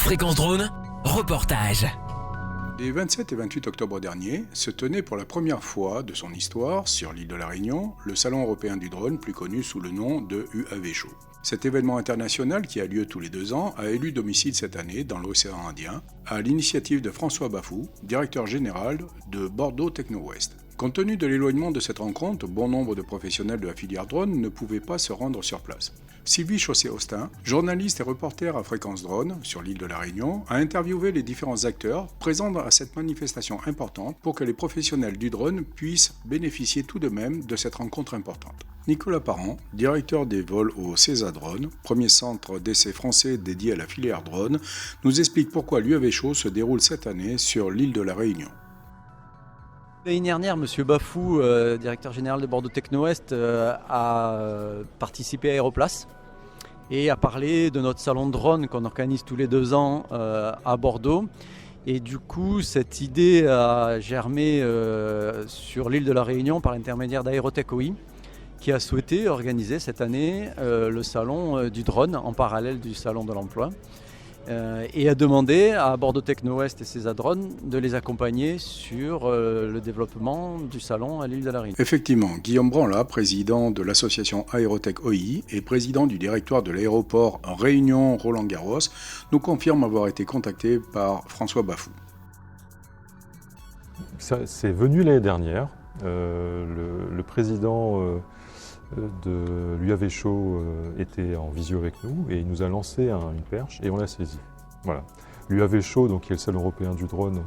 Fréquence Drone, reportage. Les 27 et 28 octobre dernier se tenait pour la première fois de son histoire sur l'île de la Réunion le Salon européen du drone, plus connu sous le nom de UAV Show. Cet événement international qui a lieu tous les 2 ans a élu domicile cette année dans l'océan Indien à l'initiative de François Bafou, directeur général de Bordeaux Techno-West. Compte tenu de l'éloignement de cette rencontre, bon nombre de professionnels de la filière drone ne pouvaient pas se rendre sur place. Sylvie Chaussé-Austin, journaliste et reporter à Fréquence Drone sur l'île de la Réunion, a interviewé les différents acteurs présents à cette manifestation importante pour que les professionnels du drone puissent bénéficier tout de même de cette rencontre importante. Nicolas Parent, directeur des vols au César Drone, premier centre d'essai français dédié à la filière drone, nous explique pourquoi l'UAV Show se déroule cette année sur l'île de la Réunion. L'année dernière, M. Bafou, directeur général de Bordeaux Techno-West, a participé à Aéroplace et a parlé de notre salon de drone qu'on organise tous les 2 ans à Bordeaux. Et du coup, cette idée a germé sur l'île de la Réunion par l'intermédiaire d'Aérotech OI, qui a souhaité organiser cette année le salon du drone en parallèle du salon de l'emploi. Et a demandé à Bordeaux Techno-West et César Drone de les accompagner sur le développement du salon à l'île de la Réunion. Effectivement, Guillaume Branlat, président de l'association Aérotech OI et président du directoire de l'aéroport Réunion Roland-Garros, nous confirme avoir été contacté par François Bafou. C'est venu l'année dernière. Le président de l'UAV Show était en visio avec nous et il nous a lancé une perche et on l'a saisi. Voilà. L'UAV Show, donc, qui est le salon européen du drone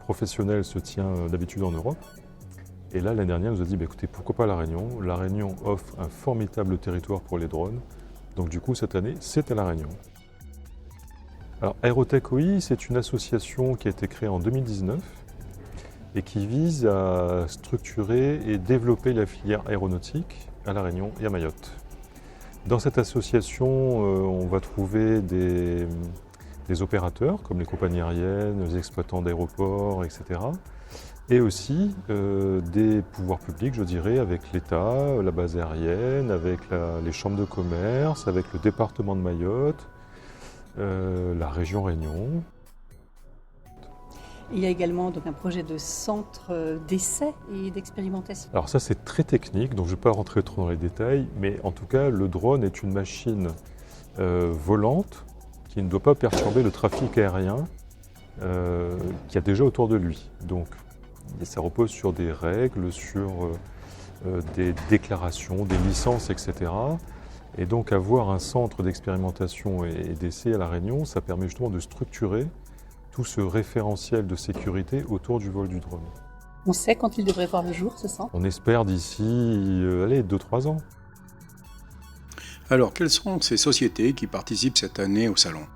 professionnel, se tient d'habitude en Europe. Et là, l'année dernière, il nous a dit écoutez, pourquoi pas la Réunion ? La Réunion offre un formidable territoire pour les drones. Donc du coup, cette année, c'est à la Réunion. Alors, Aérotech OI, c'est une association qui a été créée en 2019 et qui vise à structurer et développer la filière aéronautique à La Réunion et à Mayotte. Dans cette association, on va trouver des opérateurs comme les compagnies aériennes, les exploitants d'aéroports, etc. Et aussi des pouvoirs publics, je dirais, avec l'État, la base aérienne, avec les chambres de commerce, avec le département de Mayotte, la région Réunion. Il y a également donc un projet de centre d'essai et d'expérimentation. Alors ça, c'est très technique, donc je ne vais pas rentrer trop dans les détails, mais en tout cas, le drone est une machine volante qui ne doit pas perturber le trafic aérien qu'il y a déjà autour de lui. Donc ça repose sur des règles, sur des déclarations, des licences, etc. Et donc avoir un centre d'expérimentation et d'essai à La Réunion, ça permet justement de structurer tout ce référentiel de sécurité autour du vol du drone. On sait quand il devrait voir le jour, ce centre ? On espère d'ici 2-3 ans. Alors, quelles sont ces sociétés qui participent cette année au salon ?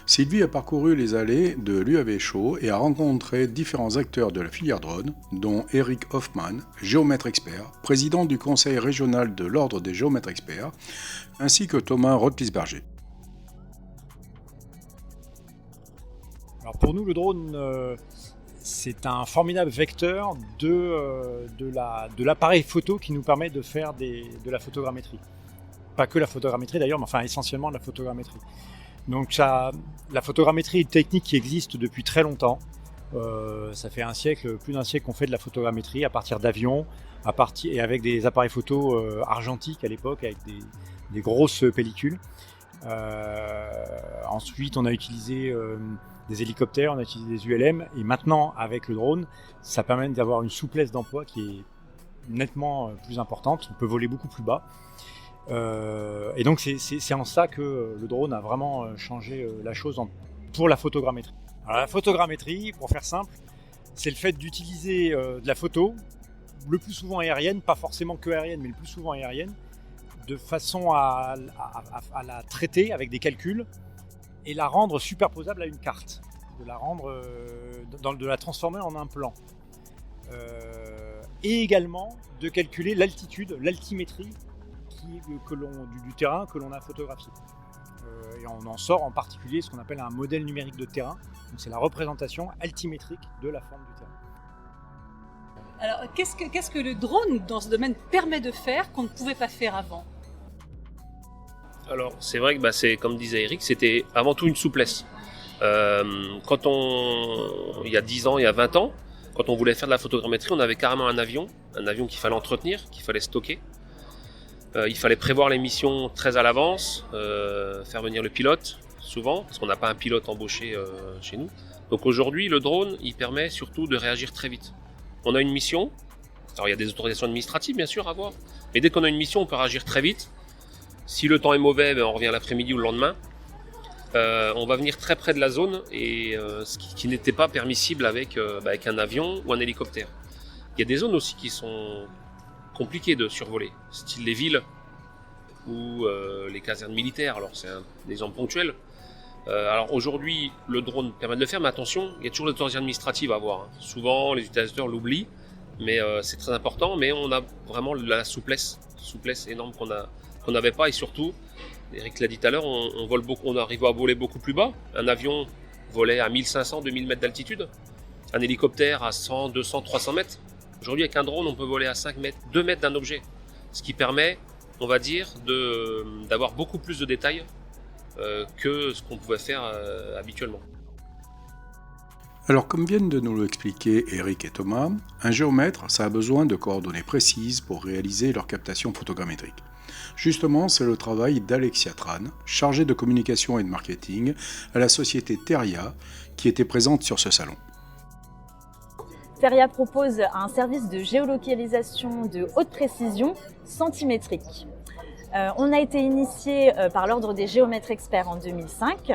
Sylvie a parcouru les allées de l'UAV Show et a rencontré différents acteurs de la filière drone, dont Eric Hoffman, géomètre expert, président du conseil régional de l'Ordre des géomètres experts, ainsi que Thomas Rotlisberger. Alors pour nous, le drone, c'est un formidable vecteur de l'appareil photo qui nous permet de faire de la photogrammétrie. Pas que la photogrammétrie d'ailleurs, mais enfin essentiellement de la photogrammétrie. Donc la photogrammétrie est une technique qui existe depuis très longtemps. Ça fait plus d'un siècle qu'on fait de la photogrammétrie à partir d'avions, et avec des appareils photo argentiques à l'époque, avec des grosses pellicules. Ensuite, on a utilisé des hélicoptères, on a utilisé des ULM, et maintenant, avec le drone, ça permet d'avoir une souplesse d'emploi qui est nettement plus importante. On peut voler beaucoup plus bas. Et donc, c'est en ça que le drone a vraiment changé la chose pour la photogrammétrie. Alors, la photogrammétrie, pour faire simple, c'est le fait d'utiliser de la photo, le plus souvent aérienne, pas forcément que aérienne, mais le plus souvent aérienne, de façon à la traiter avec des calculs et la rendre superposable à une carte, de la transformer en un plan. Et également de calculer l'altitude, l'altimétrie du terrain que l'on a photographié. Et on en sort en particulier ce qu'on appelle un modèle numérique de terrain. Donc c'est la représentation altimétrique de la forme du terrain. Alors qu'est-ce que le drone dans ce domaine permet de faire qu'on ne pouvait pas faire avant ? Alors c'est vrai que c'est comme disait Eric, c'était avant tout une souplesse. Il y a 10 ans, il y a 20 ans, quand on voulait faire de la photogrammétrie, on avait carrément un avion qu'il fallait entretenir, qu'il fallait stocker. Il fallait prévoir les missions très à l'avance, faire venir le pilote, souvent, parce qu'on n'a pas un pilote embauché chez nous. Donc aujourd'hui, le drone, il permet surtout de réagir très vite. On a une mission, alors il y a des autorisations administratives bien sûr à avoir, mais dès qu'on a une mission, on peut réagir très vite. Si le temps est mauvais, on revient l'après-midi ou le lendemain. On va venir très près de la zone, et ce qui n'était pas permissible avec un avion ou un hélicoptère. Il y a des zones aussi qui sont compliquées de survoler, style les villes ou les casernes militaires. Alors c'est un exemple ponctuel. Alors aujourd'hui, le drone permet de le faire, mais attention, il y a toujours l'autorisation administrative à avoir. Souvent, les utilisateurs l'oublient, mais c'est très important. Mais on a vraiment la souplesse énorme qu'on n'avait pas, et surtout, Eric l'a dit tout à l'heure, on arrive à voler beaucoup plus bas. Un avion volait à 1500, 2000 mètres d'altitude. Un hélicoptère à 100, 200, 300 mètres. Aujourd'hui, avec un drone, on peut voler à 5 mètres, 2 mètres d'un objet. Ce qui permet, on va dire, d'avoir beaucoup plus de détails que ce qu'on pouvait faire habituellement. Alors, comme viennent de nous l'expliquer Eric et Thomas, un géomètre, ça a besoin de coordonnées précises pour réaliser leur captation photogrammétrique. Justement, c'est le travail d'Alexia Tran, chargée de communication et de marketing à la société Teria, qui était présente sur ce salon. Teria propose un service de géolocalisation de haute précision centimétrique. On a été initié par l'Ordre des géomètres experts en 2005,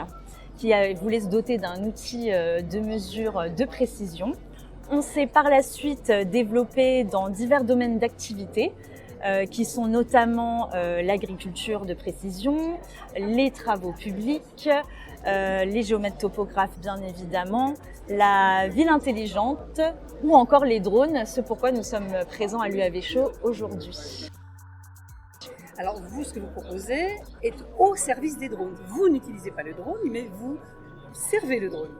qui voulait se doter d'un outil de mesure de précision. On s'est par la suite développé dans divers domaines d'activité, qui sont notamment l'agriculture de précision, les travaux publics, les géomètres topographes bien évidemment, la ville intelligente ou encore les drones, ce pourquoi nous sommes présents à l'UAV Show aujourd'hui. Alors vous, ce que vous proposez est au service des drones. Vous n'utilisez pas le drone, mais vous servez le drone.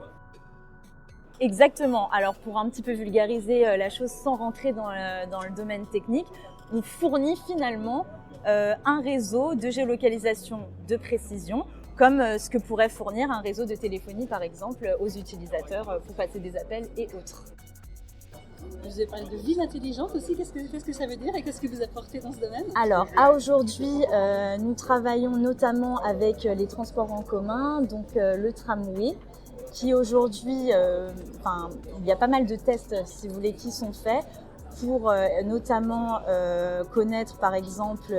Exactement. Alors pour un petit peu vulgariser la chose sans rentrer dans le domaine technique, on fournit finalement un réseau de géolocalisation de précision, comme ce que pourrait fournir un réseau de téléphonie par exemple aux utilisateurs pour passer des appels et autres. Vous avez parlé de ville intelligente aussi, qu'est-ce que ça veut dire et qu'est-ce que vous apportez dans ce domaine? Alors à aujourd'hui, nous travaillons notamment avec les transports en commun, donc le tramway, qui aujourd'hui, il y a pas mal de tests si vous voulez qui sont faits pour notamment connaître par exemple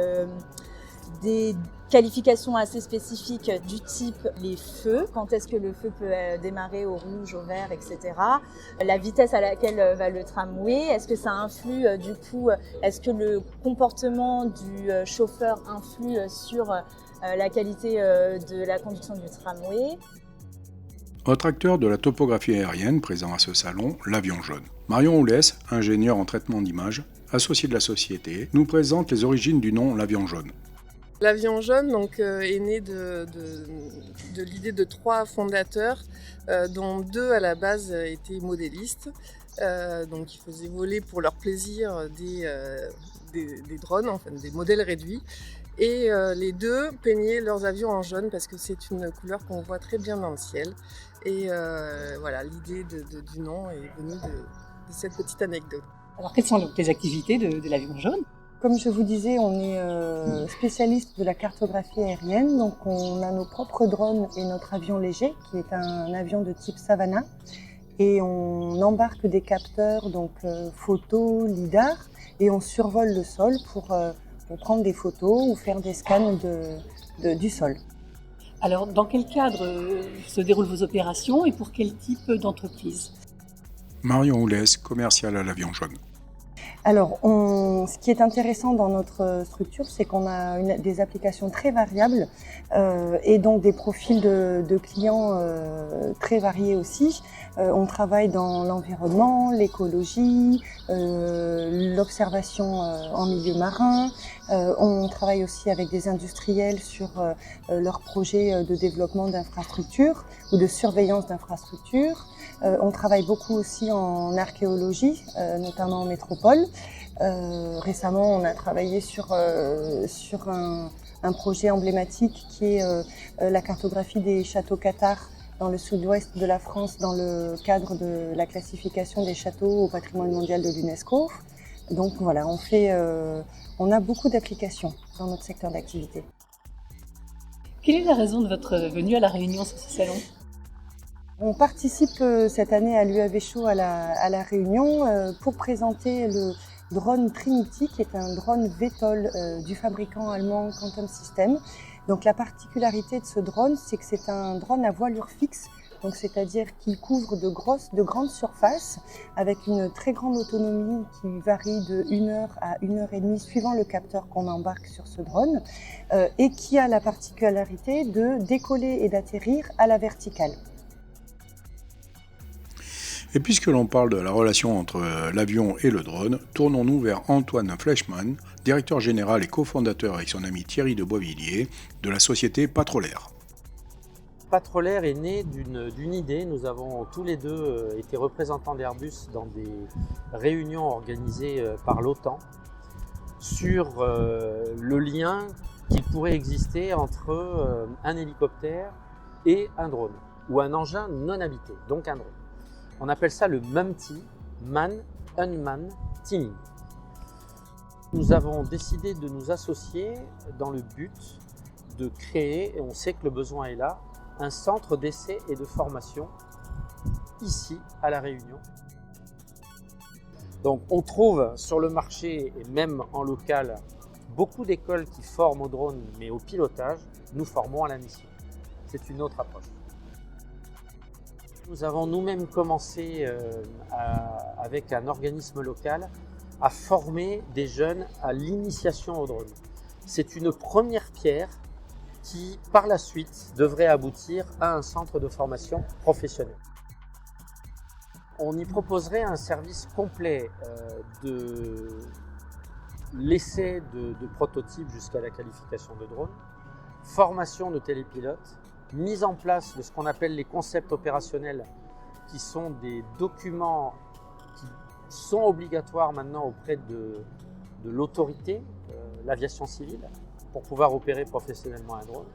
des qualifications assez spécifiques du type les feux, quand est-ce que le feu peut démarrer au rouge, au vert, etc. La vitesse à laquelle va le tramway, est-ce que ça influe du coup, est-ce que le comportement du chauffeur influe sur la qualité de la conduction du tramway. Autre acteur de la topographie aérienne présent à ce salon, l'avion jaune. Marion Oulès, ingénieur en traitement d'images, associé de la société, nous présente les origines du nom l'avion jaune. L'avion jaune est né de l'idée de 3 fondateurs, dont 2 à la base étaient modélistes, qui faisaient voler pour leur plaisir des drones, enfin des modèles réduits. Et les 2 peignaient leurs avions en jaune parce que c'est une couleur qu'on voit très bien dans le ciel. Et l'idée du nom est venue de cette petite anecdote. Alors quelles sont les activités de l'avion jaune? Comme je vous disais, on est spécialiste de la cartographie aérienne, donc on a nos propres drones et notre avion léger, qui est un avion de type Savannah. Et on embarque des capteurs, donc photos, lidar, et on survole le sol pour prendre des photos ou faire des scans du sol. Alors dans quel cadre se déroulent vos opérations et pour quel type d'entreprise? Marion Oulès, commerciale à l'avion jaune. Alors, ce qui est intéressant dans notre structure, c'est qu'on a des applications très variables et donc des profils de clients très variés aussi. On travaille dans l'environnement, l'écologie, l'observation en milieu marin. On travaille aussi avec des industriels sur leurs projets de développement d'infrastructures ou de surveillance d'infrastructures. On travaille beaucoup aussi en archéologie, notamment en métropole. Récemment, on a travaillé sur un projet emblématique qui est la cartographie des châteaux cathares dans le sud-ouest de la France dans le cadre de la classification des châteaux au patrimoine mondial de l'UNESCO. Donc voilà, on a beaucoup d'applications dans notre secteur d'activité. Quelle est la raison de votre venue à La Réunion sur ce salon? On participe cette année à l'UAV Show à la Réunion pour présenter le drone Trinity, qui est un drone VTOL du fabricant allemand Quantum System. Donc la particularité de ce drone, c'est que c'est un drone à voilure fixe, donc c'est-à-dire qu'il couvre de grandes surfaces avec une très grande autonomie qui varie de 1 heure à 1 heure et demie suivant le capteur qu'on embarque sur ce drone et qui a la particularité de décoller et d'atterrir à la verticale. Et puisque l'on parle de la relation entre l'avion et le drone, tournons-nous vers Antoine Fleischmann, directeur général et cofondateur avec son ami Thierry de Boisvilliers de la société Patrolaire. Patrolaire est né d'une idée. Nous avons tous les deux été représentants d'Airbus dans des réunions organisées par l'OTAN sur le lien qu'il pourrait exister entre un hélicoptère et un drone, ou un engin non habité, donc un drone. On appelle ça le MUMTI, Man Unmanned Teaming. Nous avons décidé de nous associer dans le but de créer, et on sait que le besoin est là, un centre d'essai et de formation ici à La Réunion. Donc on trouve sur le marché et même en local beaucoup d'écoles qui forment au drone mais au pilotage. Nous formons à la mission. C'est une autre approche. Nous avons nous-mêmes commencé avec un organisme local à former des jeunes à l'initiation au drone. C'est une première pierre qui, par la suite, devrait aboutir à un centre de formation professionnel. On y proposerait un service complet de l'essai de prototypes jusqu'à la qualification de drone, formation de télépilotes, mise en place de ce qu'on appelle les concepts opérationnels, qui sont des documents qui sont obligatoires maintenant auprès de l'autorité, l'aviation civile, pour pouvoir opérer professionnellement un drone.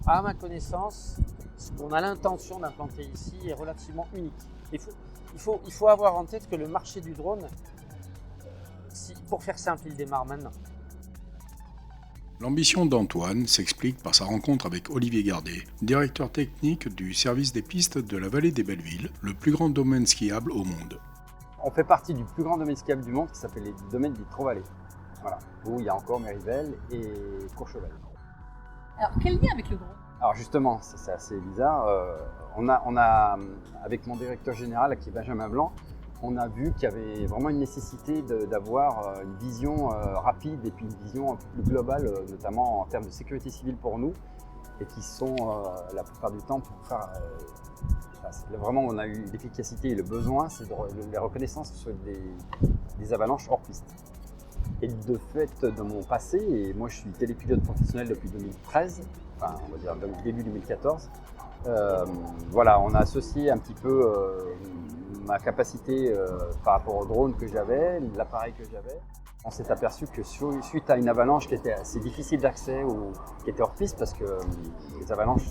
À ma connaissance, ce qu'on a l'intention d'implanter ici est relativement unique. Il faut avoir en tête que le marché du drone, pour faire simple, il démarre maintenant. L'ambition d'Antoine s'explique par sa rencontre avec Olivier Gardet, directeur technique du service des pistes de la vallée des Bellevilles, le plus grand domaine skiable au monde. On fait partie du plus grand domaine skiable du monde qui s'appelle les domaines des Trois-Vallées. Voilà, où il y a encore Mérivelle et Courchevel. Alors quel lien avec le drone? Alors justement, c'est assez bizarre. On a, avec mon directeur général qui est Benjamin Blanc, on a vu qu'il y avait vraiment une nécessité d'avoir une vision rapide et puis une vision un peu plus globale, notamment en termes de sécurité civile pour nous, et qui sont la plupart du temps pour faire... vraiment, on a eu l'efficacité et le besoin, c'est de la reconnaissance sur des avalanches hors piste. Et de fait, dans mon passé, et moi je suis télépilote professionnel depuis 2013, enfin on va dire début 2014, voilà, on a associé un petit peu ma capacité par rapport au drone que j'avais, l'appareil que j'avais. On s'est aperçu que suite à une avalanche qui était assez difficile d'accès ou qui était hors piste, parce que les avalanches,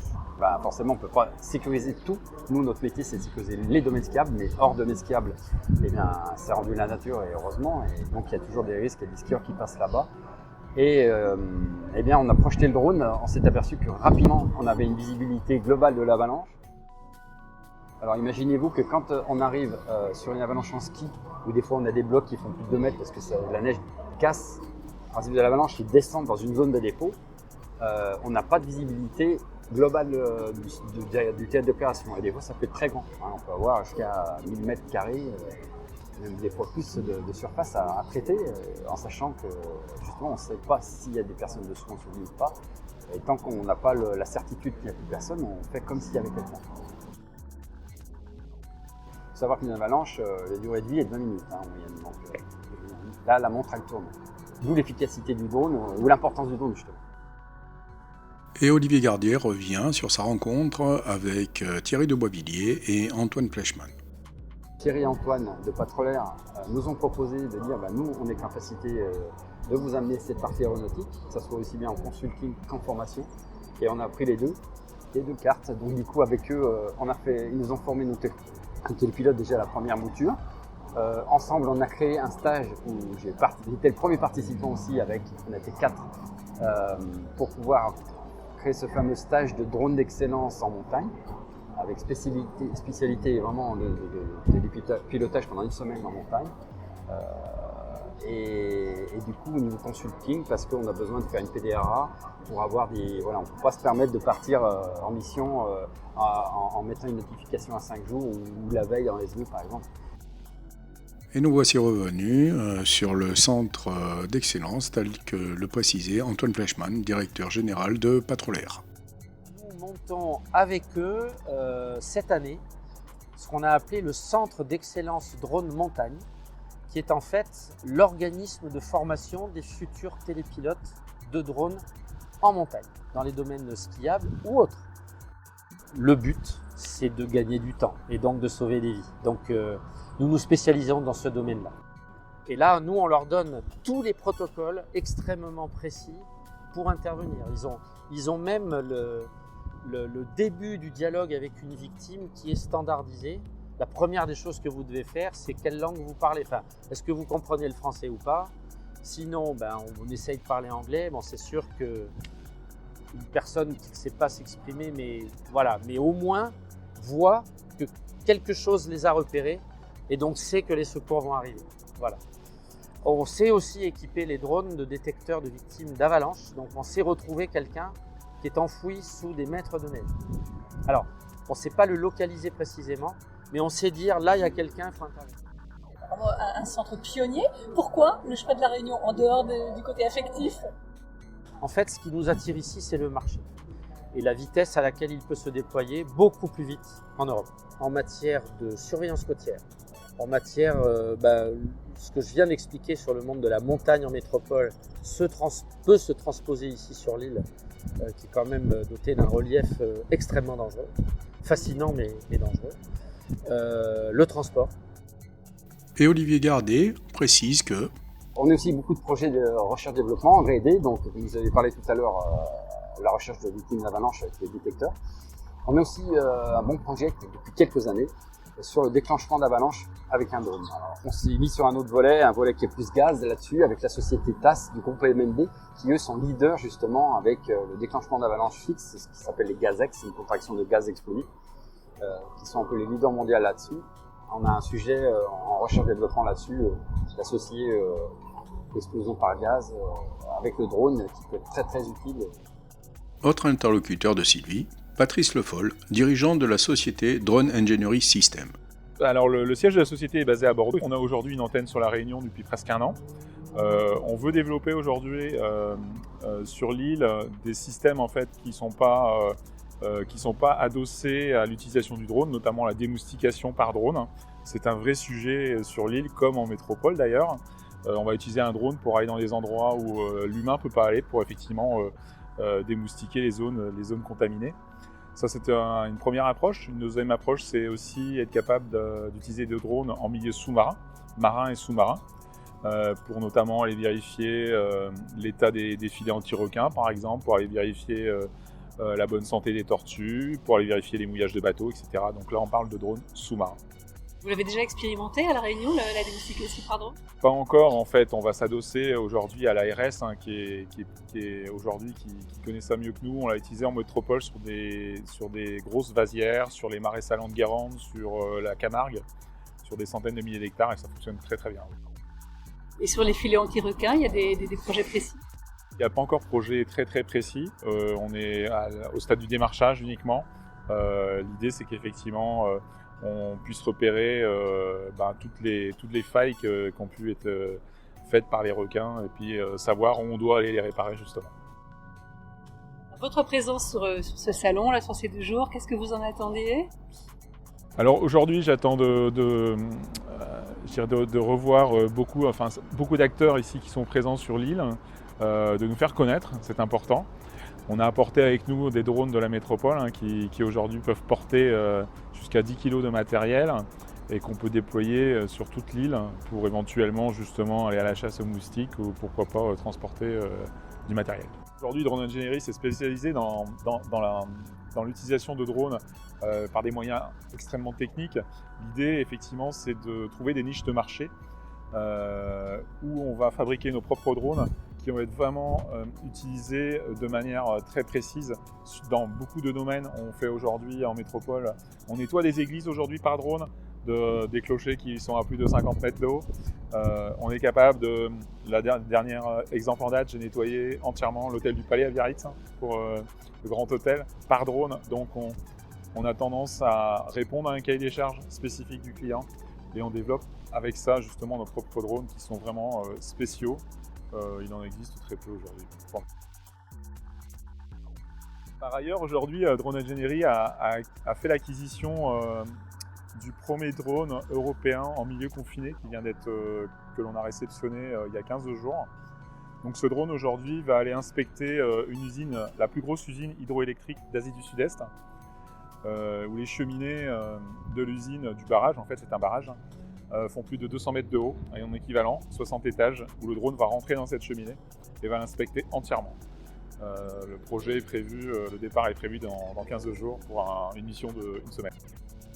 forcément on ne peut pas sécuriser tout. Nous, notre métier, c'est de sécuriser les domaines skiables, mais hors domaine skiable, eh bien, c'est rendu la nature et heureusement. Et donc il y a toujours des risques et des skieurs qui passent là-bas. Et eh bien, on a projeté le drone, on s'est aperçu que rapidement on avait une visibilité globale de l'avalanche. Alors imaginez-vous que quand on arrive sur une avalanche en ski, où des fois on a des blocs qui font plus de 2 mètres parce que la neige casse, le principe de l'avalanche qui descend dans une zone de dépôt, on n'a pas de visibilité globale du théâtre d'opération. Et des fois ça peut être très grand, hein, on peut avoir jusqu'à 1000 mètres carrés, même des fois plus de surface à traiter, en sachant que justement on ne sait pas s'il y a des personnes dessous en dessous ou pas. Et tant qu'on n'a pas la certitude qu'il n'y a plus personne, on fait comme s'il y avait quelqu'un. Il faut savoir qu'une avalanche, la durée de vie est de 20 minutes en moyenne. Donc, là, la montre, elle tourne. D'où l'efficacité du drone, ou l'importance du drone, justement. Et Olivier Gardet revient sur sa rencontre avec Thierry de Boisvilliers et Antoine Fleischmann. Thierry et Antoine de Patrolaire nous ont proposé de dire nous, on est capacité de vous amener cette partie aéronautique, que ce soit aussi bien en consulting qu'en formation. Et on a pris les deux. et de cartes. Donc du coup avec eux, ils nous ont formé nos télépilotes déjà à la première mouture. Ensemble, on a créé un stage où j'étais le premier participant aussi, on était 4, pour pouvoir créer ce fameux stage de drone d'excellence en montagne, avec spécialité vraiment de pilotage pendant une semaine en montagne. Et du coup, au niveau consulting, parce qu'on a besoin de faire une PDRA pour avoir on ne peut pas se permettre de partir en mission en mettant une notification à 5 jours ou la veille en SVE par exemple. Et nous voici revenus sur le centre d'excellence tel que le précisait Antoine Fleischmann, directeur général de Patrolair. Nous montons avec eux cette année ce qu'on a appelé le centre d'excellence drone montagne, qui est en fait l'organisme de formation des futurs télépilotes de drones en montagne, dans les domaines skiables ou autres. Le but, c'est de gagner du temps et donc de sauver des vies. Donc nous nous spécialisons dans ce domaine-là. Et là, nous, on leur donne tous les protocoles extrêmement précis pour intervenir. Ils ont même le début du dialogue avec une victime qui est standardisé. La première des choses que vous devez faire, c'est quelle langue vous parlez. Enfin, est-ce que vous comprenez le français ou pas? Sinon, on essaye de parler anglais. Bon, c'est sûr qu'une personne qui ne sait pas s'exprimer, mais au moins voit que quelque chose les a repérés et donc sait que les secours vont arriver. Voilà. On sait aussi équiper les drones de détecteurs de victimes d'avalanche. Donc, on sait retrouver quelqu'un qui est enfoui sous des mètres de neige. Alors, on ne sait pas le localiser précisément, mais on sait dire, là, il y a quelqu'un, il faut intervenir. Un centre pionnier. Pourquoi le choix de la Réunion en dehors du côté affectif? En fait, ce qui nous attire ici, c'est le marché et la vitesse à laquelle il peut se déployer beaucoup plus vite en Europe. En matière de surveillance côtière, en matière, ce que je viens d'expliquer sur le monde de la montagne en métropole peut se transposer ici sur l'île, qui est quand même dotée d'un relief extrêmement dangereux, fascinant mais dangereux. Le transport. Et Olivier Gardet précise que on a aussi beaucoup de projets de recherche-développement en R&D, donc vous avez parlé tout à l'heure la recherche de victimes d'avalanche avec les détecteurs. On a aussi un bon projet depuis quelques années sur le déclenchement d'avalanche avec un drone. Alors, on s'est mis sur un autre volet, un volet qui est plus gaz là-dessus, avec la société TAS du groupe MND, qui eux sont leaders justement avec le déclenchement d'avalanche fixe, ce qui s'appelle les GazEx, c'est une contraction de gaz explosif, qui sont un peu les leaders mondiaux là-dessus. On a un sujet en recherche-développement là-dessus, d'associer l'explosion par gaz avec le drone, qui peut être très très utile. Autre interlocuteur de Sylvie, Patrice Le Foll, dirigeant de la société Drone Engineering System. Alors le siège de la société est basé à Bordeaux. On a aujourd'hui une antenne sur la Réunion depuis presque un an. On veut développer aujourd'hui sur l'île des systèmes en fait qui sont pas adossés à l'utilisation du drone, notamment la démoustication par drone. C'est un vrai sujet sur l'île comme en métropole d'ailleurs. On va utiliser un drone pour aller dans des endroits où l'humain ne peut pas aller pour effectivement démoustiquer les zones contaminées. Ça, c'est une première approche. Une deuxième approche, c'est aussi être capable d'utiliser des drones en milieu sous-marin, marin et sous-marin, pour notamment aller vérifier l'état des filets anti-requins, par exemple, pour aller vérifier la bonne santé des tortues, pour aller vérifier les mouillages de bateaux, etc. Donc là, on parle de drones sous-marins. Vous l'avez déjà expérimenté à La Réunion, la démoustication par drone? Pas encore, en fait. On va s'adosser aujourd'hui à l'ARS, qui connaît ça mieux que nous. On l'a utilisé en métropole sur des grosses vasières, sur les marais salants de Guérande, sur la Camargue, sur des centaines de milliers d'hectares, et ça fonctionne très très bien. Et sur les filets anti-requins, il y a des projets précis? Il n'y a pas encore de projet très très précis. On est au stade du démarchage uniquement. L'idée, c'est qu'effectivement, on puisse repérer toutes les failles qui ont pu être faites par les requins et puis savoir où on doit aller les réparer justement. Votre présence sur ce salon, là, sur ces 2 jours, qu'est-ce que vous en attendez? Alors aujourd'hui, j'attends de revoir beaucoup d'acteurs ici qui sont présents sur l'île, de nous faire connaître, c'est important. On a apporté avec nous des drones de la métropole qui aujourd'hui peuvent porter jusqu'à 10 kg de matériel et qu'on peut déployer sur toute l'île pour éventuellement justement aller à la chasse aux moustiques ou pourquoi pas transporter du matériel. Aujourd'hui, Drone Engineering s'est spécialisé dans dans l'utilisation de drones par des moyens extrêmement techniques. L'idée, effectivement, c'est de trouver des niches de marché où on va fabriquer nos propres drones qui vont être vraiment utilisés de manière très précise dans beaucoup de domaines. On fait aujourd'hui en métropole, on nettoie des églises aujourd'hui par drone, des clochers qui sont à plus de 50 mètres de haut. On est capable de, la dernière exemple en date, j'ai nettoyé entièrement l'hôtel du Palais à Biarritz pour le grand hôtel par drone. Donc on a tendance à répondre à un cahier des charges spécifique du client et on développe avec ça justement nos propres drones qui sont vraiment spéciaux. Il en existe très peu aujourd'hui. Bon. Par ailleurs, aujourd'hui, Drone Engineering a fait l'acquisition du premier drone européen en milieu confiné qui vient d'être, que l'on a réceptionné il y a 15 jours. Donc ce drone aujourd'hui va aller inspecter une usine, la plus grosse usine hydroélectrique d'Asie du Sud-Est, où les cheminées de l'usine, du barrage, en fait c'est un barrage, font plus de 200 mètres de haut, et en équivalent, 60 étages, où le drone va rentrer dans cette cheminée et va l'inspecter entièrement. Le projet est prévu, le départ est prévu dans 15 jours pour une mission d'une semaine.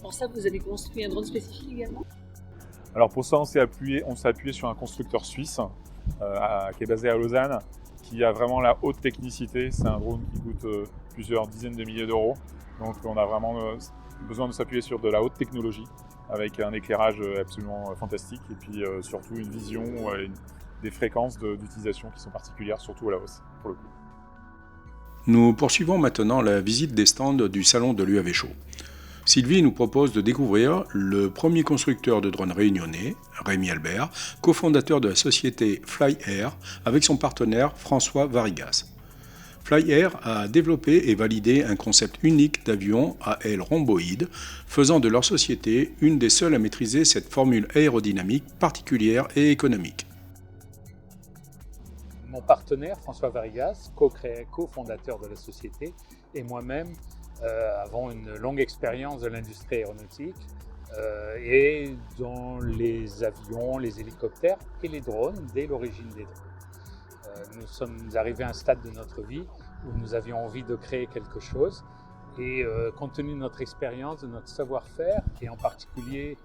Pour ça, vous avez construit un drone spécifique également? Alors pour ça, on s'est appuyé sur un constructeur suisse qui est basé à Lausanne, qui a vraiment la haute technicité. C'est un drone qui coûte plusieurs dizaines de milliers d'euros. Donc on a vraiment besoin de s'appuyer sur de la haute technologie, avec un éclairage absolument fantastique, et puis surtout une vision et des fréquences d'utilisation qui sont particulières, surtout à la hausse, pour le coup. Nous poursuivons maintenant la visite des stands du salon de l'UAV Show. Sylvie nous propose de découvrir le premier constructeur de drones réunionnais, Rémi Albert, cofondateur de la société Fly Air, avec son partenaire François Varigas. Fly Air a développé et validé un concept unique d'avion à aile rhomboïde, faisant de leur société une des seules à maîtriser cette formule aérodynamique particulière et économique. Mon partenaire, François Varigas, cofondateur de la société, et moi-même avons une longue expérience de l'industrie aéronautique et dans les avions, les hélicoptères et les drones dès l'origine des drones. Nous sommes arrivés à un stade de notre vie où nous avions envie de créer quelque chose et compte tenu de notre expérience, de notre savoir-faire et en particulier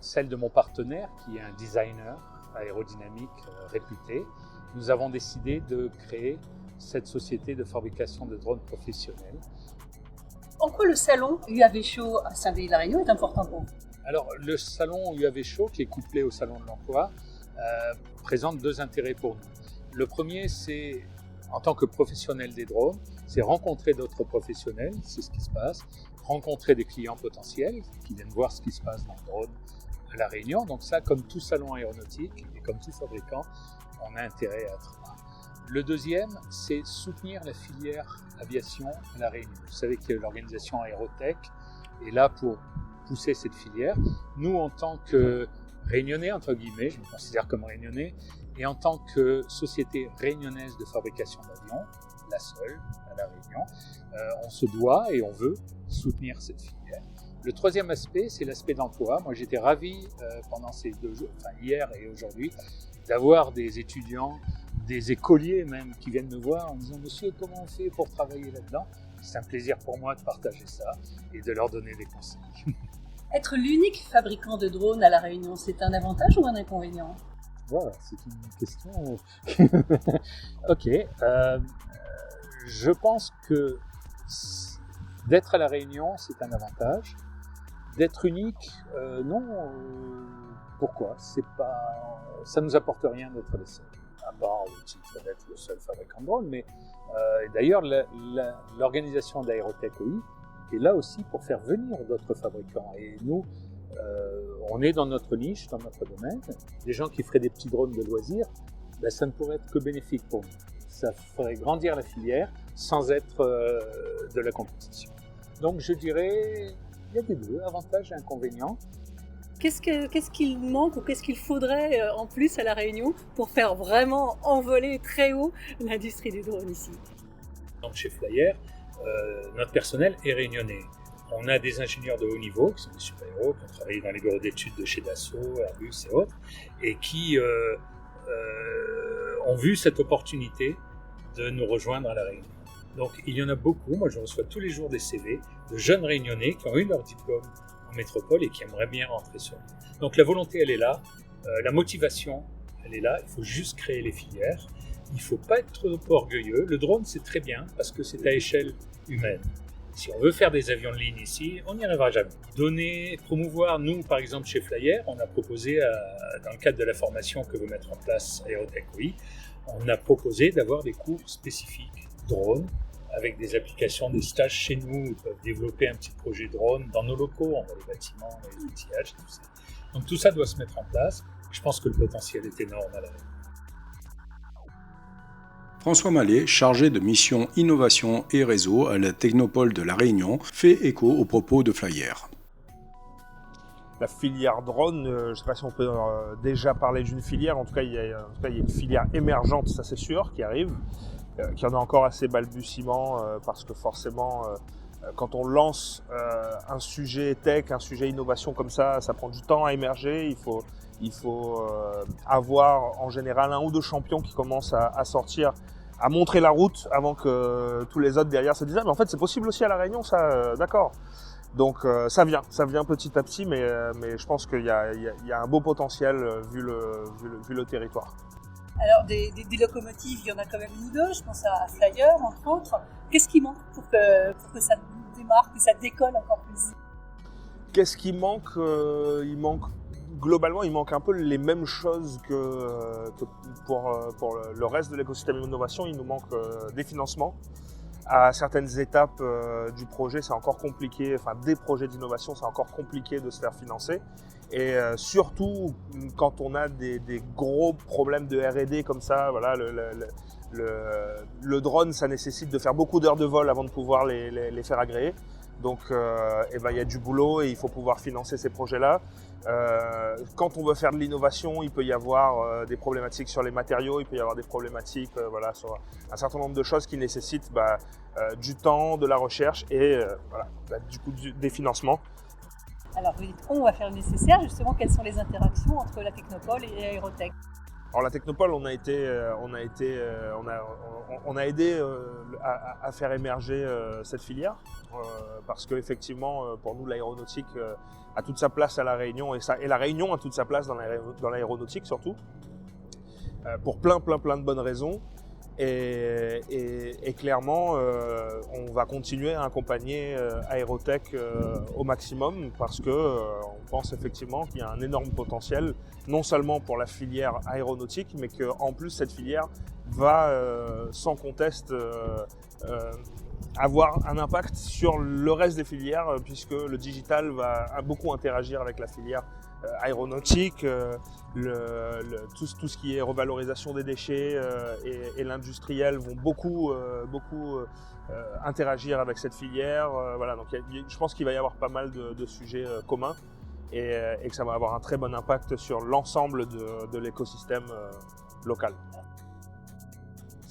celle de mon partenaire qui est un designer aérodynamique réputé, nous avons décidé de créer cette société de fabrication de drones professionnels. En quoi le salon UAV Show à Saint-Denis-la-Réunion est important pour vous? Alors, le salon UAV Show, qui est couplé au salon de l'emploi, présente deux intérêts pour nous. Le premier, c'est, en tant que professionnel des drones, c'est rencontrer d'autres professionnels, c'est ce qui se passe, rencontrer des clients potentiels qui viennent voir ce qui se passe dans le drone à La Réunion. Donc ça, comme tout salon aéronautique et comme tout fabricant, on a intérêt à être là. Le deuxième, c'est soutenir la filière aviation à La Réunion. Vous savez que l'organisation Aérotech est là pour pousser cette filière. Nous, en tant que Réunionnais, entre guillemets, je me considère comme Réunionnais, et en tant que société réunionnaise de fabrication d'avions, la seule à La Réunion, on se doit et on veut soutenir cette filière. Le troisième aspect, c'est l'aspect de l'emploi. Moi, j'étais ravi pendant ces 2 jours, enfin hier et aujourd'hui, d'avoir des étudiants, des écoliers même, qui viennent me voir en me disant « Monsieur, comment on fait pour travailler là-dedans ?» C'est un plaisir pour moi de partager ça et de leur donner des conseils. Être l'unique fabricant de drones à La Réunion, c'est un avantage ou un inconvénient? Voilà, c'est une question... Ok. Je pense que d'être à La Réunion, c'est un avantage. D'être unique, non. Pourquoi? Ça ne nous apporte rien d'être les seuls, à part le titre d'être le seul fabricant de drones. Mais d'ailleurs, l'organisation d'Aérotech OI est là aussi pour faire venir d'autres fabricants. Et nous, on est dans notre niche, dans notre domaine. Des gens qui feraient des petits drones de loisirs, ben, ça ne pourrait être que bénéfique pour nous. Ça ferait grandir la filière sans être de la compétition. Donc je dirais, il y a des deux, avantages et inconvénients. Qu'est-ce qu'il manque ou qu'est-ce qu'il faudrait en plus à La Réunion pour faire vraiment envoler très haut l'industrie des drones ici? Donc chez Fly Air, notre personnel est réunionnais. On a des ingénieurs de haut niveau, qui sont des super-héros, qui ont travaillé dans les bureaux d'études de chez Dassault, Airbus et autres, et qui ont vu cette opportunité de nous rejoindre à La Réunion. Donc il y en a beaucoup, moi je reçois tous les jours des CV de jeunes réunionnais qui ont eu leur diplôme en métropole et qui aimeraient bien rentrer sur l'île. Donc la volonté elle est là, la motivation elle est là, il faut juste créer les filières, il ne faut pas être trop orgueilleux, le drone c'est très bien parce que c'est à échelle humaine. Si on veut faire des avions de ligne ici, on n'y arrivera jamais. Promouvoir, nous par exemple chez Flyer, on a proposé, dans le cadre de la formation que veut mettre en place Aérotech OI, on a proposé d'avoir des cours spécifiques drone, avec des applications, des stages chez nous, ils peuvent développer un petit projet drone dans nos locaux, on voit les bâtiments, les outillages, tout ça. Donc tout ça doit se mettre en place. Je pense que le potentiel est énorme à la Réunion. François Mallet, chargé de mission innovation et réseau à la Technopole de La Réunion, fait écho aux propos de Flyer. La filière drone, je ne sais pas si on peut déjà parler d'une filière, en tout cas il y a une filière émergente, ça c'est sûr, qui arrive, qui en a encore assez balbutiement, parce que forcément, quand on lance un sujet tech, un sujet innovation comme ça prend du temps à émerger, il faut avoir en général 1 ou 2 champions qui commencent à sortir, à montrer la route avant que tous les autres derrière se disent « Ah mais en fait c'est possible aussi à La Réunion ça, d'accord ». Donc ça vient petit à petit, mais je pense qu'il y a un beau potentiel vu le territoire. Alors des locomotives, il y en a quand même une ou deux, je pense à Flyer entre autres. Qu'est-ce qui manque pour que ça démarre, que ça décolle encore plus? Qu'est-ce qui manque? Globalement, il manque un peu les mêmes choses que pour le reste de l'écosystème d'innovation. Il nous manque des financements. À certaines étapes du projet, c'est encore compliqué, enfin des projets d'innovation, c'est encore compliqué de se faire financer. Et surtout, quand on a des gros problèmes de R&D comme ça, voilà, le drone, ça nécessite de faire beaucoup d'heures de vol avant de pouvoir les faire agréer. Donc, il y a du boulot et il faut pouvoir financer ces projets-là. Quand on veut faire de l'innovation, il peut y avoir des problématiques sur les matériaux, il peut y avoir des problématiques sur un certain nombre de choses qui nécessitent du temps, de la recherche et du coup des financements. Alors vous dites on va faire le nécessaire, justement quelles sont les interactions entre la Technopole et Aérotech? Alors la Technopole, on a aidé à faire émerger cette filière parce qu'effectivement pour nous l'aéronautique a toute sa place à La Réunion et la Réunion a toute sa place dans l'aéronautique surtout pour plein de bonnes raisons et clairement on va continuer à accompagner Aérotech au maximum parce que on pense effectivement qu'il y a un énorme potentiel non seulement pour la filière aéronautique mais qu'en plus cette filière va sans conteste avoir un impact sur le reste des filières puisque le digital va beaucoup interagir avec la filière aéronautique, tout ce qui est revalorisation des déchets et l'industriel vont beaucoup interagir avec cette filière. Voilà, donc je pense qu'il va y avoir pas mal de sujets communs et que ça va avoir un très bon impact sur l'ensemble de l'écosystème local.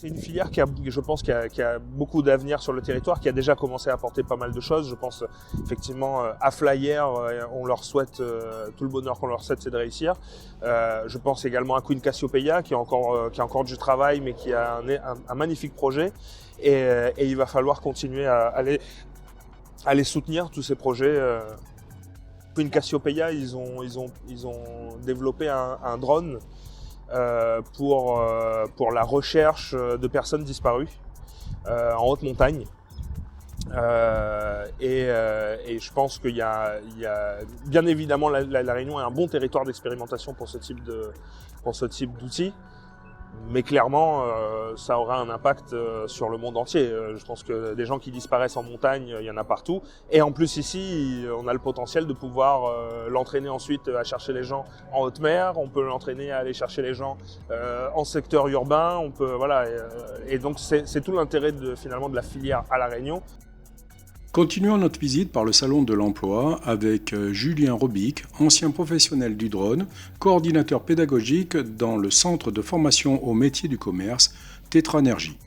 C'est une filière je pense, qui a beaucoup d'avenir sur le territoire, qui a déjà commencé à apporter pas mal de choses. Je pense effectivement à Flyer, on leur souhaite tout le bonheur qu'on leur souhaite, c'est de réussir. Je pense également à Queen Cassiopeia, qui a encore du travail, mais qui a un magnifique projet. Et il va falloir continuer à les soutenir, tous ces projets. Queen Cassiopeia, ils ont développé un drone pour la recherche de personnes disparues en haute montagne. Et je pense qu'il y a bien évidemment la Réunion est un bon territoire d'expérimentation pour ce type d'outils. Mais clairement, ça aura un impact sur le monde entier. Je pense que des gens qui disparaissent en montagne, il y en a partout. Et en plus ici, on a le potentiel de pouvoir l'entraîner ensuite à chercher les gens en haute mer. On peut l'entraîner à aller chercher les gens en secteur urbain. On peut, voilà. Et donc c'est tout l'intérêt finalement de la filière à La Réunion. Continuons notre visite par le Salon de l'Emploi avec Julien Robic, ancien professionnel du drone, coordinateur pédagogique dans le centre de formation au métier du commerce, Tétranergie.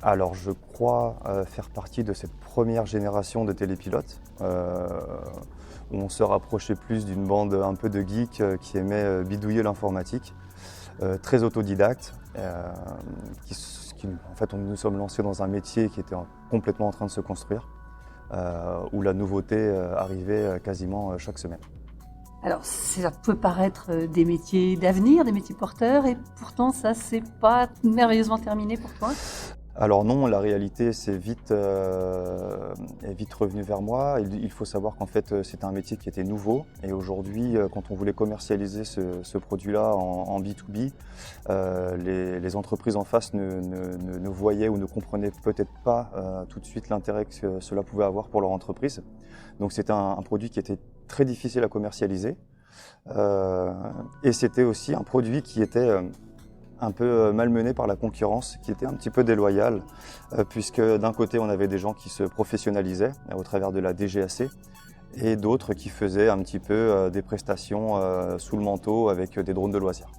Alors je crois faire partie de cette première génération de télépilotes où on se rapprochait plus d'une bande un peu de geeks qui aimait bidouiller l'informatique, très autodidacte, qui continue. En fait, nous nous sommes lancés dans un métier qui était complètement en train de se construire, où la nouveauté arrivait quasiment chaque semaine. Alors, ça peut paraître des métiers d'avenir, des métiers porteurs, et pourtant, ça, c'est pas merveilleusement terminé pour toi? Alors non, la réalité est vite revenue vers moi. Il faut savoir qu'en fait, c'était un métier qui était nouveau. Et aujourd'hui, quand on voulait commercialiser ce produit-là en B2B, les entreprises en face ne voyaient ou ne comprenaient peut-être pas tout de suite l'intérêt que cela pouvait avoir pour leur entreprise. Donc c'était un produit qui était très difficile à commercialiser. Et c'était aussi un produit qui était un peu malmené par la concurrence, qui était un petit peu déloyale, puisque d'un côté on avait des gens qui se professionnalisaient au travers de la DGAC, et d'autres qui faisaient un petit peu des prestations sous le manteau avec des drones de loisirs.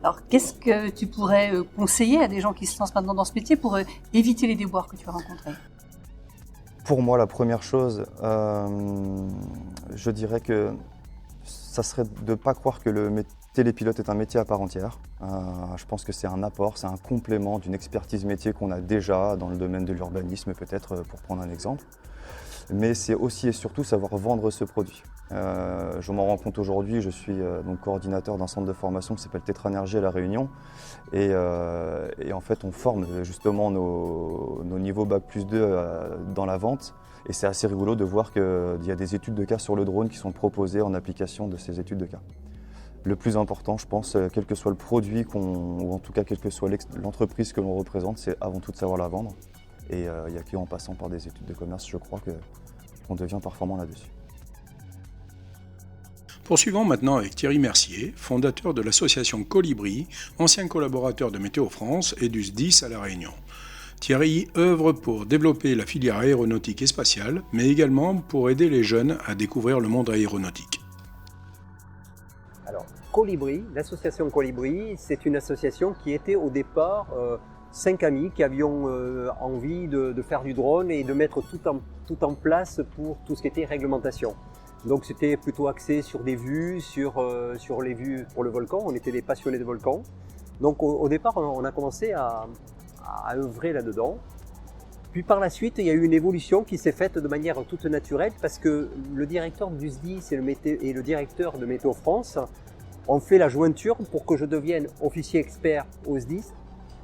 Alors, qu'est-ce que tu pourrais conseiller à des gens qui se lancent maintenant dans ce métier pour éviter les déboires que tu as rencontrés? Pour moi, la première chose, je dirais que ça serait de ne pas croire que le télépilote est un métier à part entière. Je pense que c'est un apport, c'est un complément d'une expertise métier qu'on a déjà dans le domaine de l'urbanisme, peut-être, pour prendre un exemple. Mais c'est aussi et surtout savoir vendre ce produit. Je m'en rends compte aujourd'hui, je suis donc coordinateur d'un centre de formation qui s'appelle Tétranergie à La Réunion. Et en fait, on forme justement nos niveaux Bac+2 dans la vente. Et c'est assez rigolo de voir qu'il y a des études de cas sur le drone qui sont proposées en application de ces études de cas. Le plus important, je pense, quel que soit le produit, ou en tout cas quelle que soit l'entreprise que l'on représente, c'est avant tout de savoir la vendre. Et il n'y a qu'en passant par des études de commerce, je crois, qu'on devient performant là-dessus. Poursuivons maintenant avec Thierry Mercier, fondateur de l'association Colibri, ancien collaborateur de Météo France et du SDIS à La Réunion. Thierry œuvre pour développer la filière aéronautique et spatiale, mais également pour aider les jeunes à découvrir le monde aéronautique. Alors, Colibri, l'association Colibri, c'est une association qui était au départ 5 amis qui avions envie de faire du drone et de mettre tout en place pour tout ce qui était réglementation. Donc c'était plutôt axé sur des vues, sur les vues pour le volcan. On était des passionnés de volcans. Donc au départ, on a commencé à œuvrer là-dedans. Puis par la suite, il y a eu une évolution qui s'est faite de manière toute naturelle parce que le directeur du SDIS et le directeur de Météo France ont fait la jointure pour que je devienne officier expert au SDIS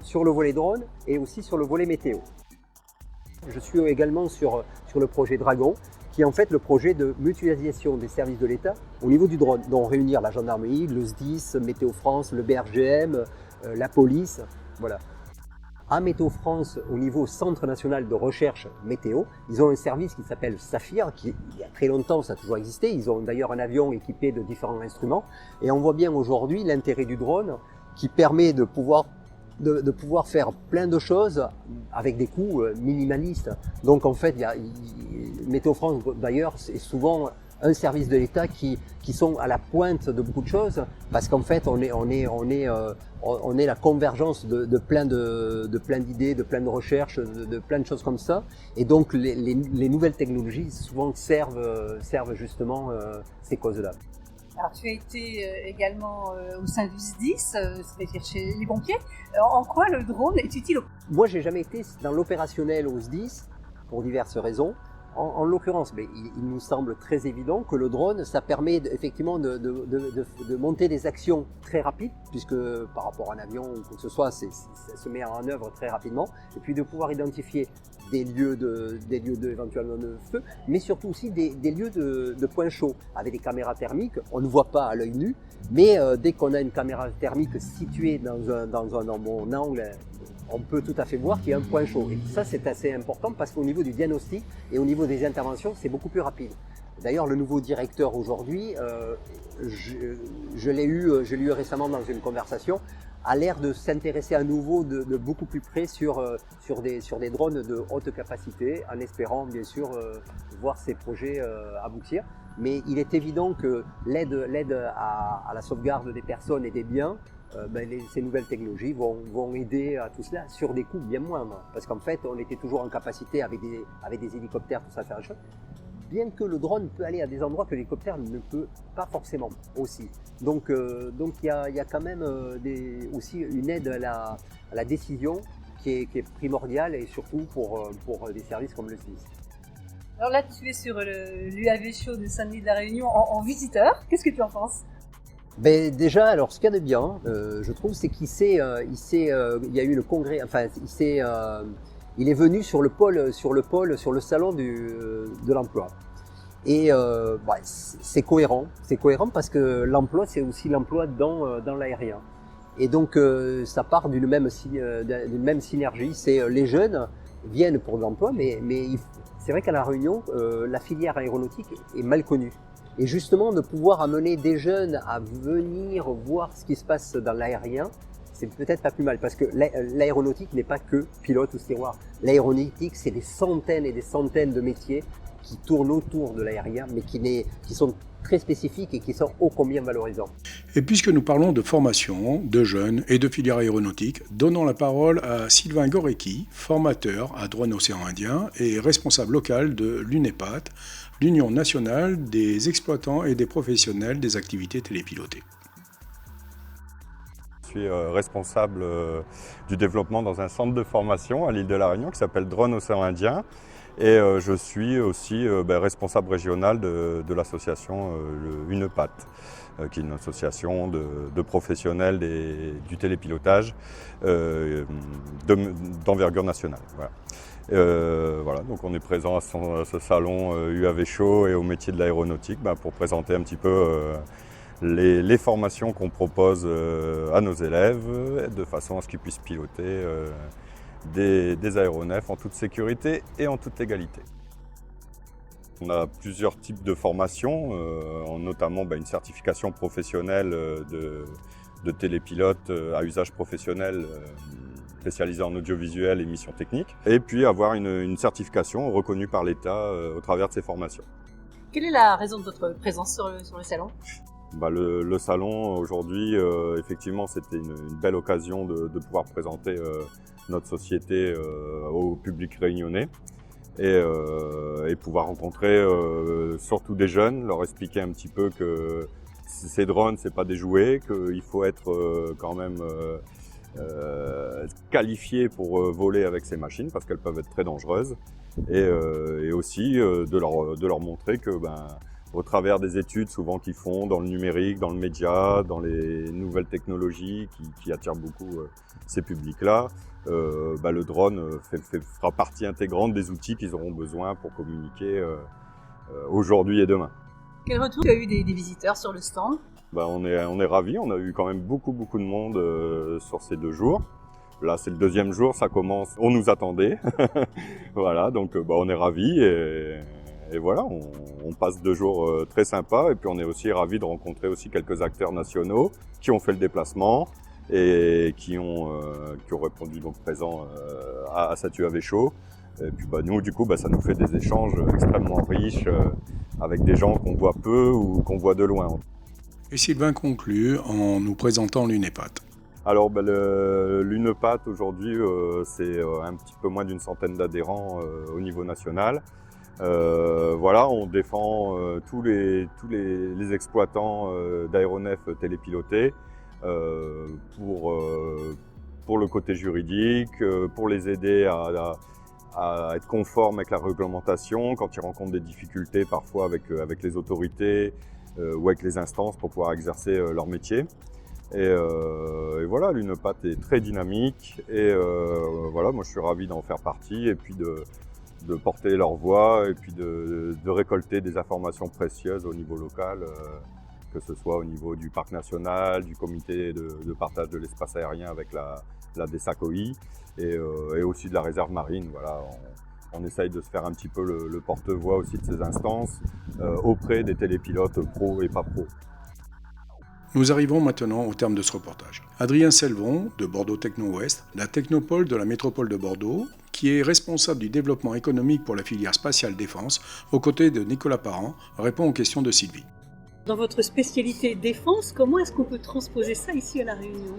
sur le volet drone et aussi sur le volet météo. Je suis également sur le projet Dragon, qui est en fait le projet de mutualisation des services de l'État au niveau du drone, dont réunir la gendarmerie, le SDIS, Météo France, le BRGM, la police, voilà. À Météo France, au niveau Centre National de Recherche Météo, ils ont un service qui s'appelle Saphir, qui il y a très longtemps, ça a toujours existé. Ils ont d'ailleurs un avion équipé de différents instruments. Et on voit bien aujourd'hui l'intérêt du drone qui permet de pouvoir faire plein de choses avec des coûts minimalistes. Donc en fait, Météo France d'ailleurs, c'est souvent un service de l'État qui sont à la pointe de beaucoup de choses parce qu'en fait on est la convergence de plein d'idées, de plein de recherches, de plein de choses comme ça. Et donc les nouvelles technologies souvent servent justement ces causes-là. Alors tu as été également au sein du SDIS, c'est-à-dire chez les pompiers. Alors, en quoi le drone est utile? Moi j'ai jamais été dans l'opérationnel au SDIS pour diverses raisons. En l'occurrence, mais il nous semble très évident que le drone, ça permet effectivement de monter des actions très rapides, puisque par rapport à un avion ou quoi que ce soit, ça se met en œuvre très rapidement, et puis de pouvoir identifier des lieux éventuellement de feu, mais surtout aussi des lieux de points chauds, avec des caméras thermiques. On ne voit pas à l'œil nu, mais dès qu'on a une caméra thermique située dans un bon angle, on peut tout à fait voir qu'il y a un point chaud. Et ça, c'est assez important parce qu'au niveau du diagnostic et au niveau des interventions, c'est beaucoup plus rapide. D'ailleurs, le nouveau directeur aujourd'hui, je l'ai eu récemment dans une conversation, a l'air de s'intéresser à nouveau de beaucoup plus près sur des drones de haute capacité, en espérant bien sûr voir ces projets aboutir. Mais il est évident que l'aide à la sauvegarde des personnes et des biens, ces nouvelles technologies vont aider à tout cela sur des coûts bien moindres. Parce qu'en fait, on était toujours en capacité avec des hélicoptères, tout ça, faire des choses. Bien que le drone peut aller à des endroits que l'hélicoptère ne peut pas forcément aussi. Donc il y a quand même aussi une aide à la décision qui est primordial et surtout pour des services comme le SMIS. Alors là, tu es sur l'UAV Show de Saint-Denis de la Réunion en visiteur. Qu'est-ce que tu en penses? Ben déjà, alors ce qu'il y a de bien, je trouve, c'est il y a eu le congrès, enfin, il est venu sur le salon de l'emploi. Et c'est cohérent parce que l'emploi, c'est aussi l'emploi dans l'aérien. Et donc, ça part d'une même synergie. C'est les jeunes viennent pour de l'emploi, mais c'est vrai qu'à La Réunion, la filière aéronautique est mal connue. Et justement, de pouvoir amener des jeunes à venir voir ce qui se passe dans l'aérien, c'est peut-être pas plus mal, parce que l'aéronautique n'est pas que pilote ou steward. L'aéronautique, c'est des centaines et des centaines de métiers qui tournent autour de l'aérien, mais qui sont très spécifiques et qui sont ô combien valorisants. Et puisque nous parlons de formation, de jeunes et de filière aéronautique, donnons la parole à Sylvain Gorecki, formateur à Drone Océan Indien et responsable local de l'UNEPAT, l'Union nationale des exploitants et des professionnels des activités télépilotées. Je suis responsable du développement dans un centre de formation à l'île de la Réunion qui s'appelle Drone Océan Indien. Et je suis aussi responsable régional de l'association UNEPAT, qui est une association de professionnels du télépilotage d'envergure nationale. Voilà. Voilà, donc on est présent à ce salon UAV Show et au métier de l'aéronautique pour présenter un petit peu les formations qu'on propose à nos élèves de façon à ce qu'ils puissent piloter des aéronefs en toute sécurité et en toute légalité. On a plusieurs types de formations, notamment une certification professionnelle de télépilote à usage professionnel spécialisée en audiovisuel et missions techniques, et puis avoir une certification reconnue par l'État au travers de ces formations. Quelle est la raison de votre présence sur le salon? Le salon aujourd'hui, effectivement, c'était une belle occasion de pouvoir présenter notre société au public réunionnais et pouvoir rencontrer surtout des jeunes, leur expliquer un petit peu que ces drones, c'est pas des jouets, qu'il faut être quand même qualifié pour voler avec ces machines parce qu'elles peuvent être très dangereuses et aussi de leur montrer que au travers des études souvent qu'ils font dans le numérique, dans le média, dans les nouvelles technologies qui attirent beaucoup ces publics-là, le drone fera partie intégrante des outils qu'ils auront besoin pour communiquer aujourd'hui et demain. Quel retour tu as eu des visiteurs sur le stand? On est ravis, on a eu quand même beaucoup de monde sur ces 2 jours. Là c'est le 2e jour, ça commence, on nous attendait. Voilà, donc on est ravis et voilà, on passe 2 jours très sympas et puis on est aussi ravis de rencontrer aussi quelques acteurs nationaux qui ont fait le déplacement et qui ont répondu donc présents à cette UAV Show. Et puis nous, du coup, ça nous fait des échanges extrêmement riches avec des gens qu'on voit peu ou qu'on voit de loin. Et Sylvain conclut en nous présentant l'UNEPAT. Alors l'UNEPAT aujourd'hui, c'est un petit peu moins d'une centaine d'adhérents au niveau national. Voilà, on défend tous les exploitants d'aéronefs télépilotés pour le côté juridique, pour les aider à être conformes avec la réglementation quand ils rencontrent des difficultés parfois avec les autorités ou avec les instances pour pouvoir exercer leur métier. Et voilà, l'UNEPAT est très dynamique et voilà, moi je suis ravi d'en faire partie et puis de porter leur voix et puis de récolter des informations précieuses au niveau local, que ce soit au niveau du parc national, du comité de partage de l'espace aérien avec la DESACOI et aussi de la réserve marine. Voilà, on essaye de se faire un petit peu le porte-voix aussi de ces instances auprès des télépilotes pros et pas pros. Nous arrivons maintenant au terme de ce reportage. Adrien Selvon, de Bordeaux Techno-Ouest, la technopole de la métropole de Bordeaux, qui est responsable du développement économique pour la filière spatiale défense, aux côtés de Nicolas Parent, répond aux questions de Sylvie. Dans votre spécialité défense, comment est-ce qu'on peut transposer ça ici à La Réunion?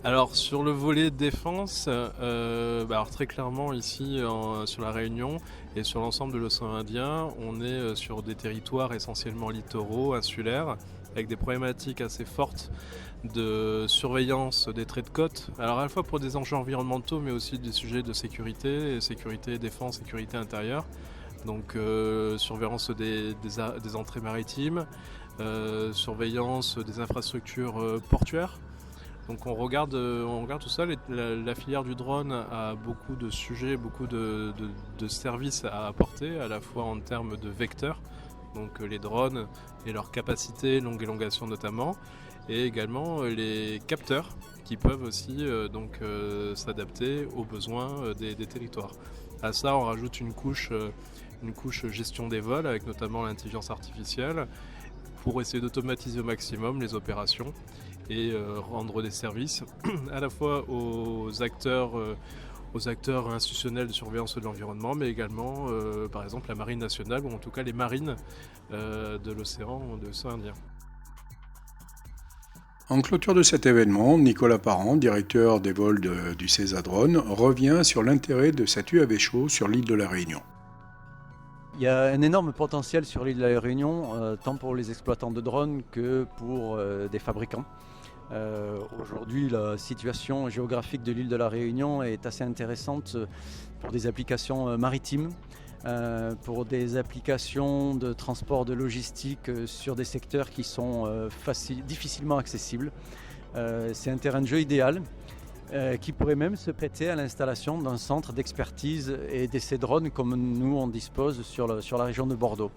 Alors sur le volet défense, alors très clairement ici sur la Réunion et sur l'ensemble de l'océan Indien, on est sur des territoires essentiellement littoraux, insulaires, avec des problématiques assez fortes de surveillance des traits de côte, alors à la fois pour des enjeux environnementaux mais aussi des sujets de sécurité défense, sécurité intérieure, donc surveillance des entrées maritimes, surveillance des infrastructures portuaires. Donc on regarde tout ça, la filière du drone a beaucoup de sujets, beaucoup de services à apporter, à la fois en termes de vecteurs, donc les drones et leur capacité, longue élongation notamment, et également les capteurs qui peuvent aussi s'adapter aux besoins des territoires. À ça on rajoute une couche gestion des vols avec notamment l'intelligence artificielle pour essayer d'automatiser au maximum les opérations et rendre des services à la fois aux acteurs institutionnels de surveillance de l'environnement, mais également par exemple la marine nationale ou en tout cas les marines de l'océan Indien. En clôture de cet événement, Nicolas Parent, directeur des vols du CESA Drone, revient sur l'intérêt de cet UAV Show sur l'île de la Réunion. Il y a un énorme potentiel sur l'île de la Réunion, tant pour les exploitants de drones que pour des fabricants. Aujourd'hui, la situation géographique de l'île de la Réunion est assez intéressante pour des applications maritimes, pour des applications de transport de logistique sur des secteurs qui sont difficilement accessibles. C'est un terrain de jeu idéal qui pourrait même se prêter à l'installation d'un centre d'expertise et d'essais drones comme nous on dispose sur la région de Bordeaux.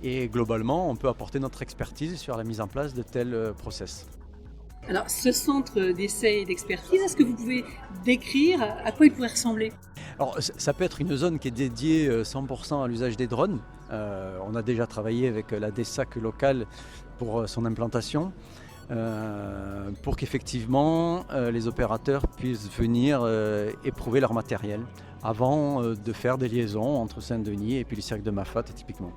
Et globalement, on peut apporter notre expertise sur la mise en place de tels process. Alors, ce centre d'essai et d'expertise, est-ce que vous pouvez décrire à quoi il pourrait ressembler ? Alors, ça peut être une zone qui est dédiée 100% à l'usage des drones. On a déjà travaillé avec la DESAC locale pour son implantation, pour qu'effectivement les opérateurs puissent venir éprouver leur matériel avant de faire des liaisons entre Saint-Denis et puis le cercle de Mafate typiquement.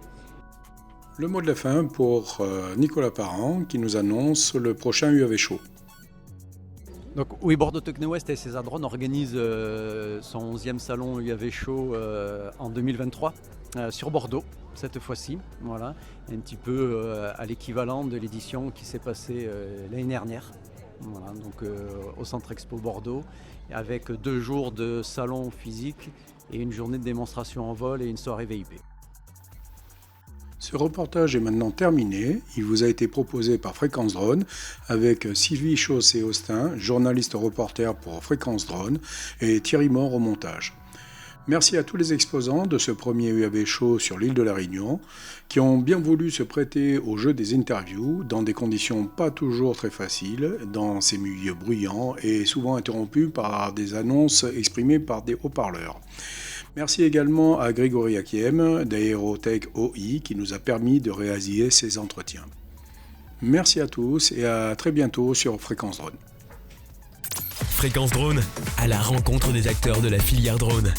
Le mot de la fin pour Nicolas Parent qui nous annonce le prochain UAV Show. Donc oui, Bordeaux Techno-West et CESA Drone organisent son 11e salon UAV Show en 2023 sur Bordeaux cette fois-ci. Voilà, un petit peu à l'équivalent de l'édition qui s'est passée l'année dernière. Voilà, donc au Centre Expo Bordeaux, avec 2 jours de salon physique et une journée de démonstration en vol et une soirée VIP. Ce reportage est maintenant terminé. Il vous a été proposé par Fréquence Drone avec Sylvie Chaussé-Austin, journaliste reporter pour Fréquence Drone, et Thierry Mort au montage. Merci à tous les exposants de ce premier UAV Show sur l'île de la Réunion qui ont bien voulu se prêter au jeu des interviews dans des conditions pas toujours très faciles, dans ces milieux bruyants et souvent interrompus par des annonces exprimées par des haut-parleurs. Merci également à Grégory Akiem d'Aerotech OI qui nous a permis de réaliser ces entretiens. Merci à tous et à très bientôt sur Fréquence Drone. Fréquence Drone, à la rencontre des acteurs de la filière drone.